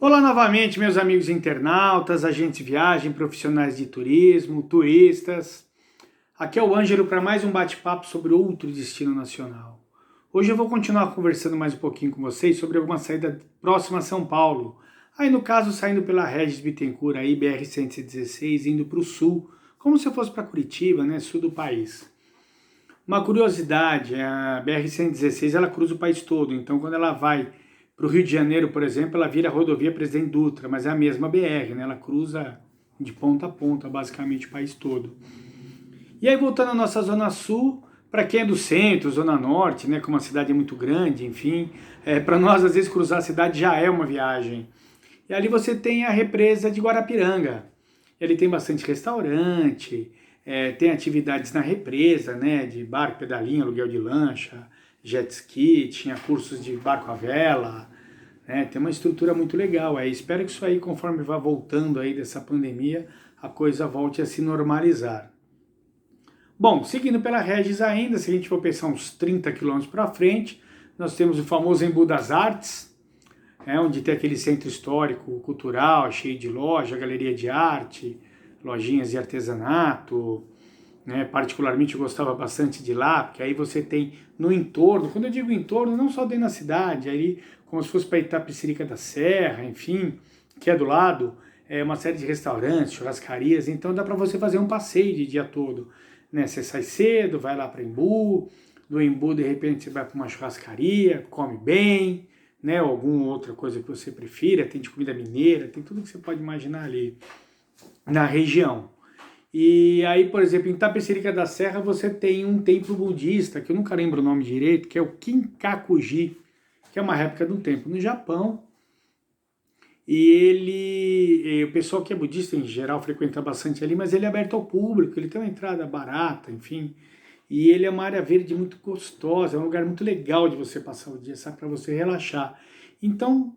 Olá novamente, meus amigos internautas, agentes de viagem, profissionais de turismo, turistas. Aqui é o Ângelo para mais um bate-papo sobre outro destino nacional. Hoje eu vou continuar conversando mais um pouquinho com vocês sobre alguma saída próxima a São Paulo. Aí no caso, saindo pela Regis Bittencourt, aí BR-116, indo para o sul, como se eu fosse para Curitiba, né, sul do país. Uma curiosidade, a BR-116 ela cruza o país todo, então quando ela vai para o Rio de Janeiro, por exemplo, ela vira a rodovia Presidente Dutra, mas é a mesma BR, né? Ela cruza de ponta a ponta, basicamente o país todo. E aí voltando à nossa Zona Sul, para quem é do centro, Zona Norte, né, como a cidade é muito grande, enfim, para nós às vezes cruzar a cidade já é uma viagem. E ali você tem a represa de Guarapiranga. Ele tem bastante restaurante, tem atividades na represa, né, de barco, pedalinho, aluguel de lancha, jet ski, tinha cursos de barco à vela, né, tem uma estrutura muito legal. Espero que isso aí, conforme vá voltando aí dessa pandemia, a coisa volte a se normalizar. Bom, seguindo pela Regis ainda, se a gente for pensar uns 30 quilômetros para frente, nós temos o famoso Embu das Artes, onde tem aquele centro histórico, cultural, cheio de loja, galeria de arte, lojinhas de artesanato, né? Particularmente eu gostava bastante de lá, porque aí você tem no entorno, quando eu digo entorno, não só dentro da cidade, aí como se fosse para Itapecerica da Serra, enfim, que é do lado, uma série de restaurantes, churrascarias, então dá para você fazer um passeio de dia todo, né? Você sai cedo, vai lá para Embu, do Embu de repente você vai para uma churrascaria, come bem, né? Ou alguma outra coisa que você prefira, tem de comida mineira, tem tudo que você pode imaginar ali na região. E aí, por exemplo, em Itapecerica da Serra você tem um templo budista, que eu nunca lembro o nome direito, que é o Kinkakuji, que é uma réplica de um templo no Japão. E o pessoal que é budista em geral frequenta bastante ali, mas ele é aberto ao público, ele tem uma entrada barata, enfim. E ele é uma área verde muito gostosa, é um lugar muito legal de você passar o dia, sabe, para você relaxar. Então,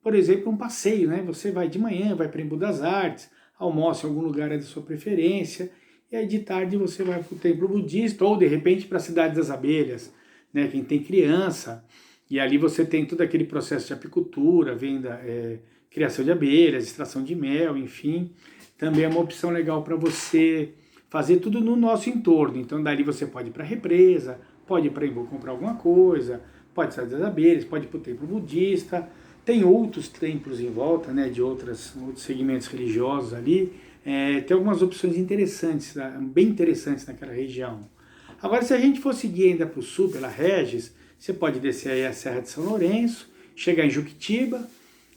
por exemplo, um passeio, né? Você vai de manhã, vai para Embu das Artes, almoça em algum lugar da sua preferência, e aí de tarde você vai para o templo budista, ou de repente para a Cidade das Abelhas, né? Quem tem criança, e ali você tem todo aquele processo de apicultura, venda, criação de abelhas, extração de mel, enfim, também é uma opção legal para você fazer tudo no nosso entorno. Então dali você pode ir para a represa, pode ir para Embu comprar alguma coisa, pode sair das abelhas, pode ir para o templo budista. Tem outros templos em volta, né, de outros segmentos religiosos ali. Tem algumas opções interessantes, bem interessantes naquela região. Agora, se a gente for seguir ainda para o sul, pela Regis, você pode descer aí a Serra de São Lourenço, chegar em Juquitiba.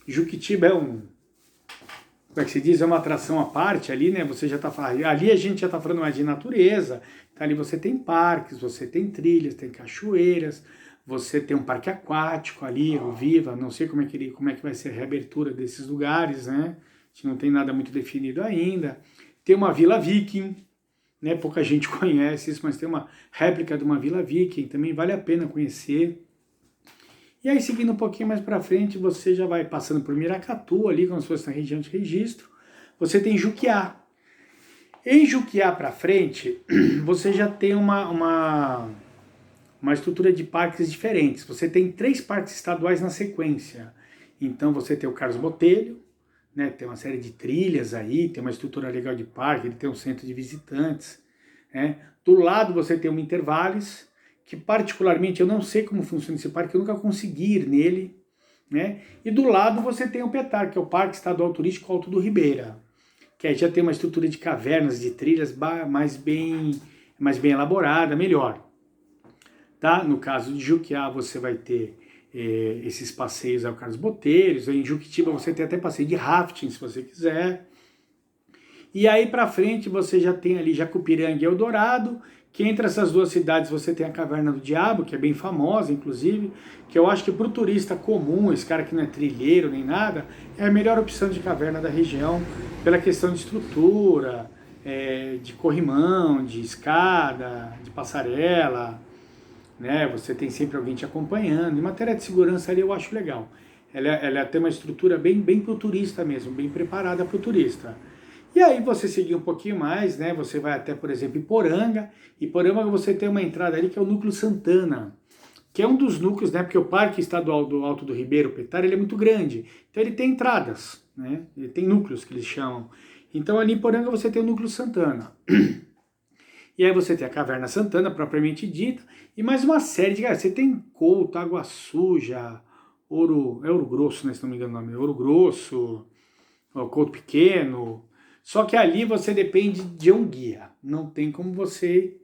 Juquitiba como é que se diz? É uma atração à parte ali, né? Você já tá falando, ali a gente já está falando mais de natureza. Então, ali você tem parques, você tem trilhas, tem cachoeiras, você tem um parque aquático ali, o Viva, não sei como é que vai ser a reabertura desses lugares, né? A gente não tem nada muito definido ainda. Tem uma Vila Viking, né? Pouca gente conhece isso, mas tem uma réplica de uma Vila Viking, também vale a pena conhecer. E aí, seguindo um pouquinho mais para frente, você já vai passando por Miracatu, ali, como se fosse na região de registro. Você tem Juquiá. Em Juquiá para frente, você já tem uma estrutura de parques diferentes. Você tem 3 parques estaduais na sequência. Então você tem o Carlos Botelho, né, tem uma série de trilhas aí, tem uma estrutura legal de parque, ele tem um centro de visitantes. Né. Do lado você tem o Intervales, que particularmente eu não sei como funciona esse parque, eu nunca consegui ir nele. Né. E do lado você tem o PETAR, que é o Parque Estadual Turístico Alto do Ribeira, que aí já tem uma estrutura de cavernas, de trilhas mais bem elaborada, melhor. Tá? No caso de Juquiá, você vai ter esses passeios ao Carlos Botelhos. Em Juquitiba você tem até passeio de rafting, se você quiser. E aí para frente você já tem ali Jacupiranga e Eldorado, que entre essas duas cidades você tem a Caverna do Diabo, que é bem famosa, inclusive, que eu acho que para o turista comum, esse cara que não é trilheiro nem nada, é a melhor opção de caverna da região, pela questão de estrutura, de corrimão, de escada, de passarela, né? Você tem sempre alguém te acompanhando. Em matéria de segurança ali eu acho legal. Ela tem uma estrutura bem para o turista mesmo, bem preparada para o turista. E aí você seguir um pouquinho mais, né? Você vai até, por exemplo, Iporanga. Iporanga você tem uma entrada ali que é o Núcleo Santana. que é um dos núcleos, né? Porque o Parque Estadual do Alto do Ribeiro Petar, ele é muito grande, então ele tem entradas, né? Ele tem núcleos que eles chamam. Então ali em Poranga você tem o núcleo Santana. E aí você tem a Caverna Santana, propriamente dita, e mais uma série de... Cara, você tem Couto, Água Suja, Ouro Grosso, né, se não me engano o nome, Ouro Grosso, Couto Pequeno. Só que ali você depende de um guia. Não tem como você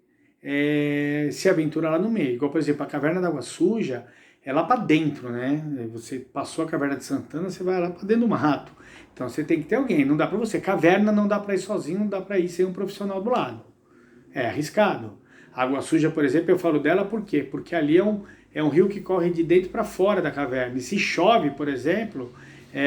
se aventurar lá no meio. Igual, por exemplo, a Caverna da Água Suja é lá para dentro, né? Você passou a Caverna de Santana, você vai lá para dentro do mato. Então você tem que ter alguém. Não dá para você. Caverna não dá para ir sozinho, não dá para ir sem um profissional do lado. É arriscado. A Água Suja, por exemplo, eu falo dela por quê? Porque ali é um rio que corre de dentro para fora da caverna. E se chove, por exemplo,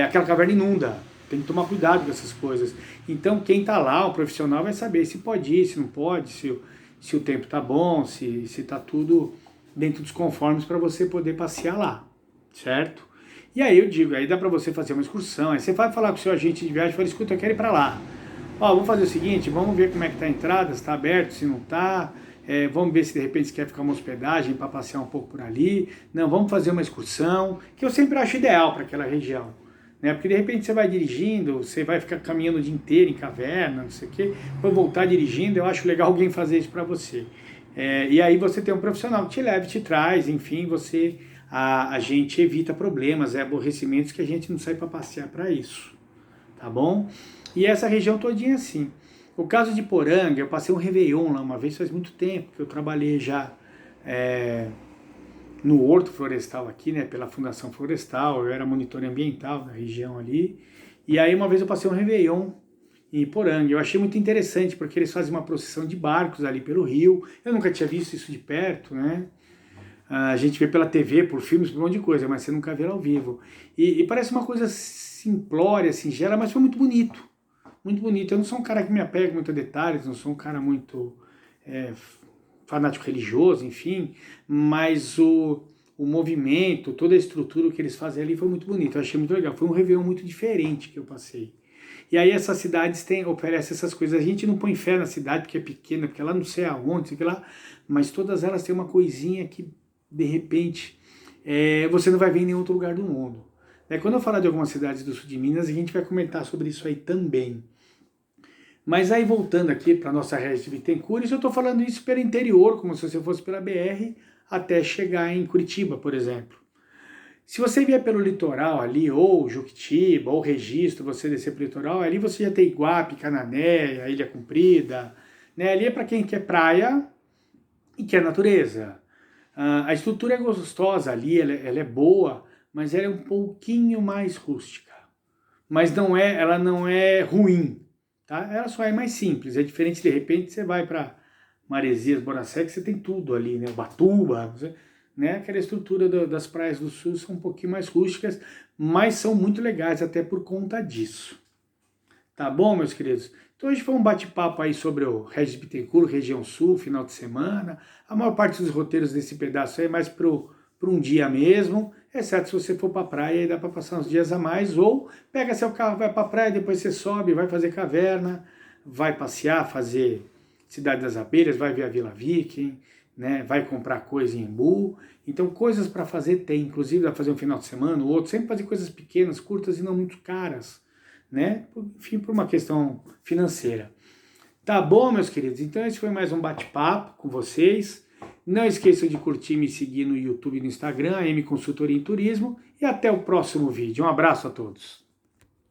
aquela caverna inunda. Tem que tomar cuidado com essas coisas. Então, quem está lá, o profissional, vai saber se pode ir, se não pode, se o tempo está bom, se está tudo dentro dos conformes para você poder passear lá, certo? E aí eu digo, aí dá para você fazer uma excursão, aí você vai falar com o seu agente de viagem, fala, escuta, eu quero ir para lá. Ó, vamos fazer o seguinte, vamos ver como é que está a entrada, se está aberto, se não está, vamos ver se de repente você quer ficar uma hospedagem para passear um pouco por ali. Não, vamos fazer uma excursão, que eu sempre acho ideal para aquela região. Né? Porque de repente você vai dirigindo, você vai ficar caminhando o dia inteiro em caverna, não sei o quê, depois voltar dirigindo, eu acho legal alguém fazer isso para você. E aí você tem um profissional que te leva e te traz, enfim, a gente evita problemas, aborrecimentos que a gente não sai para passear para isso, tá bom? E essa região todinha assim. O caso de Poranga, eu passei um Réveillon lá uma vez, faz muito tempo, que eu trabalhei já no Horto Florestal aqui, né, pela Fundação Florestal, eu era monitor ambiental da região ali, e aí uma vez eu passei um Réveillon em Poranga, eu achei muito interessante, porque eles fazem uma procissão de barcos ali pelo rio, eu nunca tinha visto isso de perto, né, a gente vê pela TV, por filmes, por um monte de coisa, mas você nunca vê ao vivo, e parece uma coisa simplória, singela, mas foi muito bonito. Muito bonito. Eu não sou um cara que me apega muito a detalhes, não sou um cara muito fanático religioso, enfim, mas o movimento, toda a estrutura que eles fazem ali foi muito bonito. Eu achei muito legal. Foi um Réveillon muito diferente que eu passei. E aí essas cidades oferecem essas coisas. A gente não põe fé na cidade porque é pequena, porque ela não sei aonde, sei lá, mas todas elas têm uma coisinha que, de repente, você não vai ver em nenhum outro lugar do mundo. Quando eu falar de algumas cidades do sul de Minas, a gente vai comentar sobre isso aí também. Mas aí voltando aqui para a nossa Regis Bittencourt, eu estou falando isso pelo interior, como se você fosse pela BR, até chegar em Curitiba, por exemplo. Se você vier pelo litoral ali, ou Juquitiba, ou Registro, você descer para o litoral, ali você já tem Iguape, Canané, a Ilha Comprida, né? Ali é para quem quer praia e quer natureza. A estrutura é gostosa ali, ela é boa, mas ela é um pouquinho mais rústica. Mas ela não é ruim. Tá? Ela só é mais simples, é diferente de repente você vai para Maresias, Boracé, que você tem tudo ali, né? Ubatuba, né? Aquela estrutura das praias do sul são um pouquinho mais rústicas, mas são muito legais até por conta disso. Tá bom, meus queridos? Então hoje foi um bate-papo aí sobre o Regis Bittencourt, região sul, final de semana. A maior parte dos roteiros desse pedaço aí é mais para um dia mesmo, exceto se você for para a praia e dá para passar uns dias a mais, ou pega seu carro, vai para a praia, depois você sobe, vai fazer caverna, vai passear, fazer Cidade das Abelhas, vai ver a Vila Viking, né? Vai comprar coisa em Embu. Então coisas para fazer tem, inclusive dá para fazer um final de semana, ou outro, sempre fazer coisas pequenas, curtas e não muito caras, né? Enfim, por uma questão financeira. Tá bom, meus queridos? Então esse foi mais um bate-papo com vocês. Não esqueçam de curtir e me seguir no YouTube e no Instagram, AM Consultoria em Turismo. E até o próximo vídeo. Um abraço a todos.